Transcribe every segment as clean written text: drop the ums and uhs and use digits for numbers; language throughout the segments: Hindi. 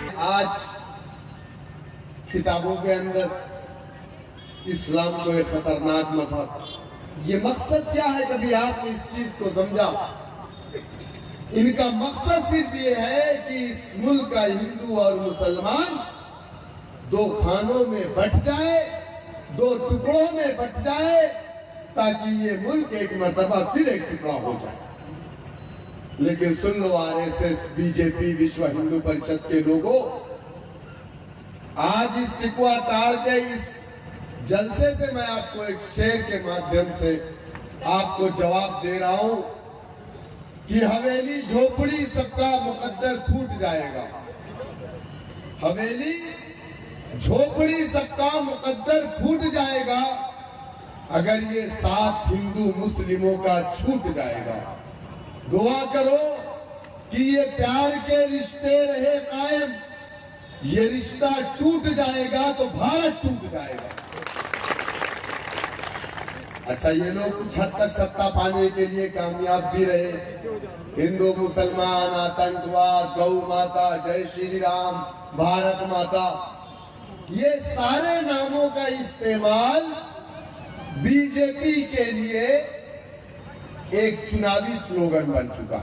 आज किताबों के अंदर इस्लाम को एक खतरनाक मजहब, ये मकसद क्या है? कभी आपने इस चीज को समझा? इनका मकसद सिर्फ ये है कि इस मुल्क का हिंदू और मुसलमान दो खानों में बंट जाए, दो टुकड़ों में बंट जाए, ताकि ये मुल्क एक मर्तबा फिर एक टुकड़ा हो जाए। लेकिन सुन लो आरएसएस, बीजेपी, विश्व हिंदू परिषद के लोगों, आज इस टिकुआ टाड़ के इस जलसे से मैं आपको एक शेर के माध्यम से आपको जवाब दे रहा हूं कि हवेली झोपड़ी सबका मुकद्दर फूट जाएगा। हवेली झोपड़ी सबका मुकद्दर फूट जाएगा अगर ये साथ हिंदू मुस्लिमों का छूट जाएगा। दुआ करो कि ये प्यार के रिश्ते रहे कायम, ये रिश्ता टूट जाएगा तो भारत टूट जाएगा। अच्छा, ये लोग कुछ हद तक सत्ता पाने के लिए कामयाब भी रहे। हिंदू मुसलमान, आतंकवाद, गौ माता, जय श्री राम, भारत माता, ये सारे नामों का इस्तेमाल बीजेपी के लिए एक चुनावी स्लोगन बन चुका।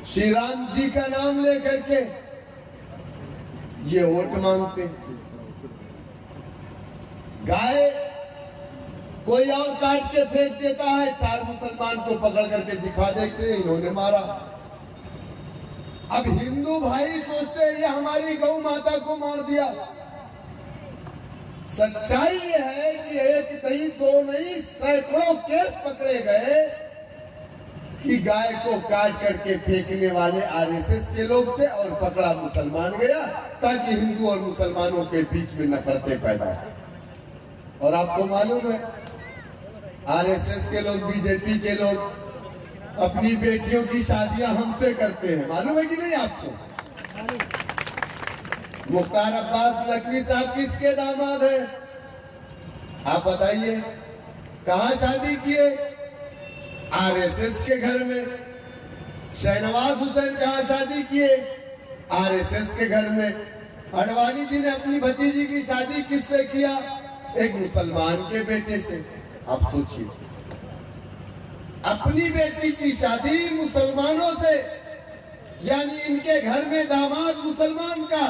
श्री राम जी का नाम लेकर के ये वोट मांगते। गाय कोई और काट के फेंक देता है, चार मुसलमान को पकड़ करके दिखा देते इन्होंने मारा। अब हिंदू भाई सोचते हैं ये हमारी गौ माता को मार दिया। सच्चाई ये है कि एक नहीं, दो नहीं, सैकड़ों केस पकड़े गए कि गाय को काट करके फेंकने वाले आरएसएस के लोग थे और पकड़ा मुसलमान गया, ताकि हिंदू और मुसलमानों के बीच में नफरतें पैदा हो। और आपको मालूम है आरएसएस के लोग, बीजेपी के लोग अपनी बेटियों की शादियां हमसे करते हैं, मालूम है कि नहीं आपको? मुख्तार अब्बास नकवी साहब किसके दामाद हैं? आप बताइए, कहां शादी किए? आरएसएस के घर में। शहनवाज हुसैन कहां शादी किए? आरएसएस के घर में। अडवाणी जी ने अपनी भतीजी की शादी किससे किया? एक मुसलमान के बेटे से। आप सोचिए, अपनी बेटी की शादी मुसलमानों से, यानी इनके घर में दामाद मुसलमान का,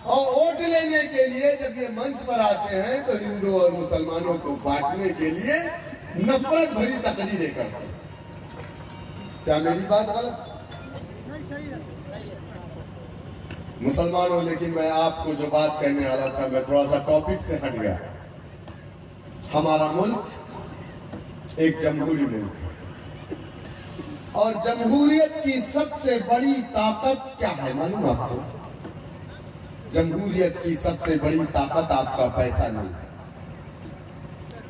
और वोट लेने के लिए जब ये मंच पर आते हैं तो हिंदू और मुसलमानों को बांटने के लिए नफरत भरी तकरीरें करते हैं। क्या मेरी बात गलत? मुसलमानों, लेकिन मैं आपको जो बात करने वाला था, मैं थोड़ा सा टॉपिक से हट गया। हमारा मुल्क एक जमहूरी मुल्क है, और जमहूरियत की सबसे बड़ी ताकत क्या है मालूम आपको? जमहूरियत की सबसे बड़ी ताकत आपका पैसा नहीं है।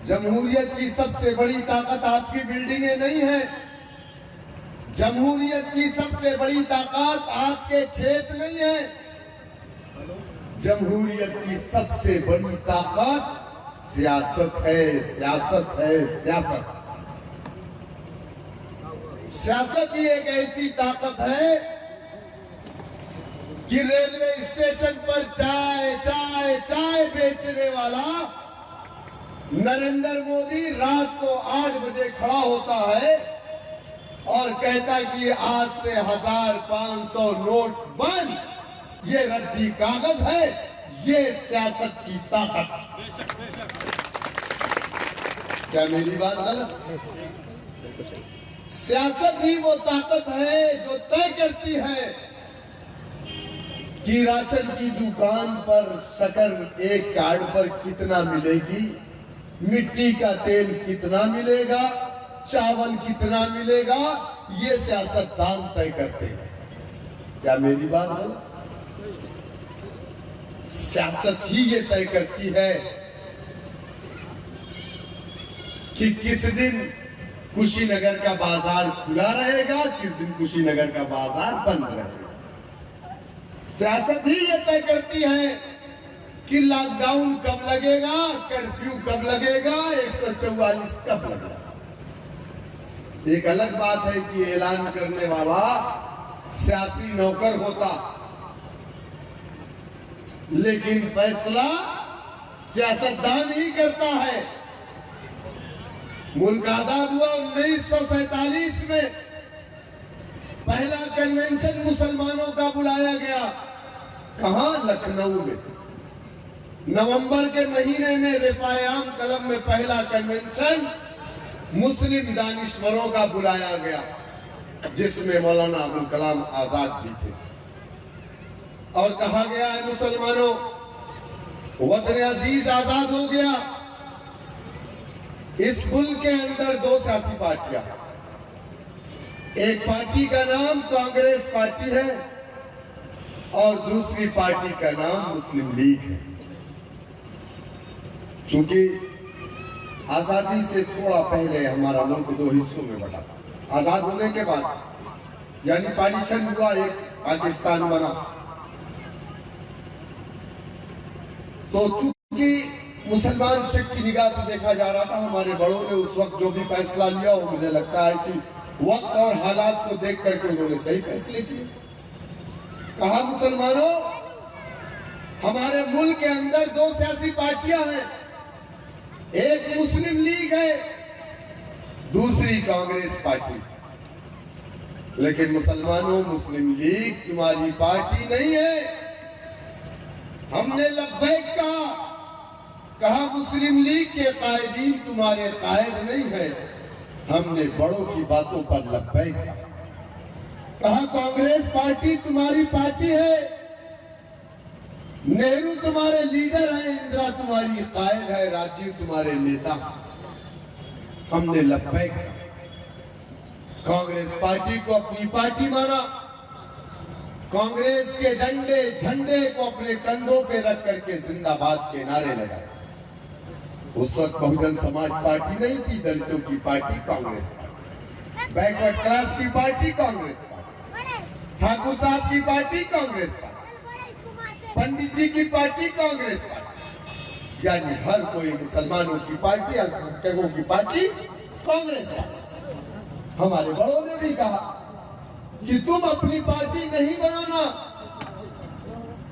जमहूरियत की सबसे बड़ी ताकत आपकी बिल्डिंगें नहीं है। जमहूरियत की सबसे बड़ी ताकत आपके खेत नहीं है। जमहूरियत की सबसे बड़ी ताकत सियासत है, सियासत है, सियासत। सियासत ही एक ऐसी ताकत है कि रेलवे स्टेशन पर चाय चाय चाय बेचने वाला नरेंद्र मोदी रात को 8 बजे खड़ा होता है और कहता कि आज से 1500 नोट बंद, ये रद्दी कागज है। ये सियासत की ताकत। क्या मेरी बात गलत? सियासत ही वो ताकत है जो तय करती है कि राशन की दुकान पर शक्कर एक कार्ड पर कितना मिलेगी, मिट्टी का तेल कितना मिलेगा, चावल कितना मिलेगा, ये सियासतदान तय करते हैं। क्या मेरी बात गलत? सियासत ही ये तय करती है कि किस दिन कुशीनगर का बाजार खुला रहेगा, किस दिन कुशीनगर का बाजार बंद रहेगा। सियासत ही ये तय करती है कि लॉकडाउन कब लगेगा, कर्फ्यू कब लगेगा, 144 कब लगेगा। एक अलग बात है कि ऐलान करने वाला सियासी नौकर होता, लेकिन फैसला सियासतदान ही करता है। मुल्क आजाद हुआ 1947 में। पहला कन्वेंशन मुसलमानों का बुलाया गया, कहां? लखनऊ में। नवंबर के महीने में रिफायाम कलम में पहला कन्वेंशन मुस्लिम दानिश्वरों का बुलाया गया, जिसमें मौलाना अबुल कलाम आजाद भी थे। और कहा गया है मुसलमानों, वतन अजीज आजाद हो गया। इस मुल्क के अंदर दो सियासी पार्टियां, एक पार्टी का नाम कांग्रेस पार्टी है और दूसरी पार्टी का नाम मुस्लिम लीग है। चूंकि आजादी से थोड़ा पहले हमारा मुल्क दो हिस्सों में बटा, आजाद होने के बाद यानी पार्टीशन हुआ, एक पाकिस्तान बना। तो चूंकि मुसलमान शक की निगाह से देखा जा रहा था, हमारे बड़ों ने उस वक्त जो भी फैसला लिया वो मुझे लगता है कि वक्त और हालात को देख करके उन्होंने सही फैसले किए। कहा मुसलमानों, हमारे मुल्क के अंदर दो सियासी पार्टियां हैं, एक मुस्लिम लीग है, दूसरी कांग्रेस पार्टी। लेकिन मुसलमानों, मुस्लिम लीग तुम्हारी पार्टी नहीं है। हमने लब्बैक कहा मुस्लिम लीग के कायदीन तुम्हारे कायद नहीं है। हमने बड़ों की बातों पर लब्बैक कहा कांग्रेस पार्टी तुम्हारी पार्टी है, नेहरू तुम्हारे लीडर हैं, इंदिरा तुम्हारी कायद है, राजीव तुम्हारे नेता। हमने लब्बैक कांग्रेस पार्टी को अपनी पार्टी माना, कांग्रेस के डंडे झंडे को अपने कंधों पे रख करके जिंदाबाद के नारे लगाए। उस वक्त बहुजन समाज पार्टी नहीं थी, दलितों की party Congress party, backward class की पार्टी कांग्रेस पार्टी, ठाकुर साहब की पार्टी कांग्रेस पार्टी, पंडित जी की पार्टी कांग्रेस पार्टी, यानी हर कोई मुसलमानों की पार्टी, अल्पसंख्यकों की पार्टी कांग्रेस पार्टी। हमारे बड़ों ने भी कहा कि तुम अपनी पार्टी नहीं बनाना,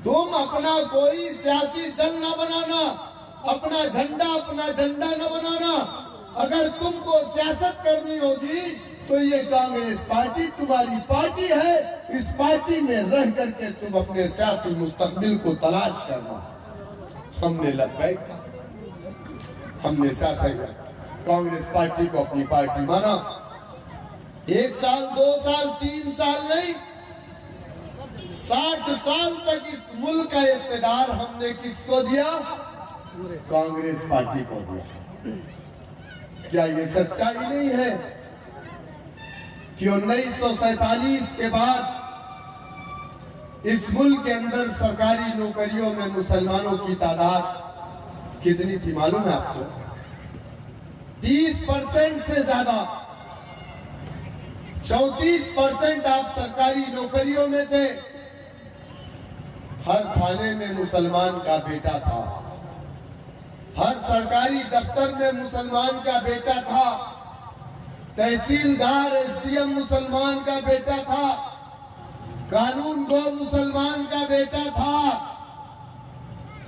तुम अपना कोई सियासी दल न बनाना, अपना झंडा डंडा न बनाना। अगर तुमको सियासत करनी होगी तो ये कांग्रेस पार्टी तुम्हारी पार्टी है, इस पार्टी में रह करके तुम अपने सियासी मुस्तकबिल को तलाश करना। हमने लब्बैक कहा, हमने सियासत कांग्रेस पार्टी को अपनी पार्टी माना। 1 साल 2 साल 3 साल नहीं, 60 साल तक इस मुल्क का इख्तिदार हमने किसको दिया? कांग्रेस पार्टी को दिया। क्या ये सच्चाई नहीं है कि 1947 के बाद इस मुल्क के अंदर सरकारी नौकरियों में मुसलमानों की तादाद कितनी थी मालूम है आपको? 30% से ज्यादा, 34% आप सरकारी नौकरियों में थे। हर थाने में मुसलमान का बेटा था, हर सरकारी दफ्तर में मुसलमान का बेटा था, तहसीलदार एसडीएम मुसलमान का बेटा था, कानून गो मुसलमान का बेटा था।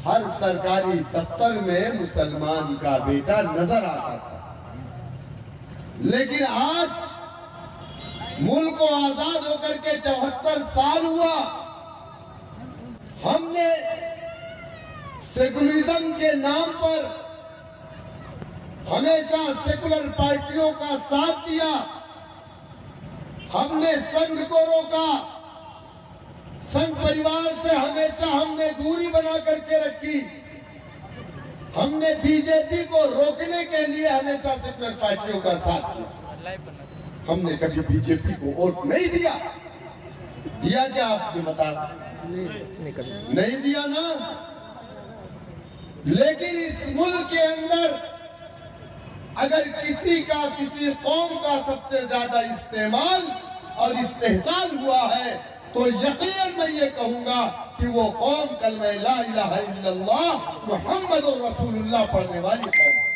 हर सरकारी दफ्तर में मुसलमान का बेटा नजर आता था। लेकिन आज मुल्क को आजाद होकर के 74 साल हुआ, हमने सेकुलरिज्म के नाम पर हमेशा सेकुलर पार्टियों का साथ दिया। हमने संघ को रोका, संघ परिवार से हमेशा हमने दूरी बना करके रखी। हमने बीजेपी को रोकने के लिए हमेशा सेकुलर पार्टियों का साथ दिया। हमने कभी बीजेपी को वोट नहीं दिया। दिया क्या आपने बता? नहीं दिया ना। लेकिन इस मुल्क के अंदर अगर किसी का, किसी कौम का सबसे ज्यादा इस्तेमाल और इस्तेहसाल हुआ है तो यकीनन मैं ये कहूंगा कि वो कौम कलमा ला इलाहा इल्लल्लाह मुहम्मदुर रसूलुल्लाह पढ़ने वाली कौम।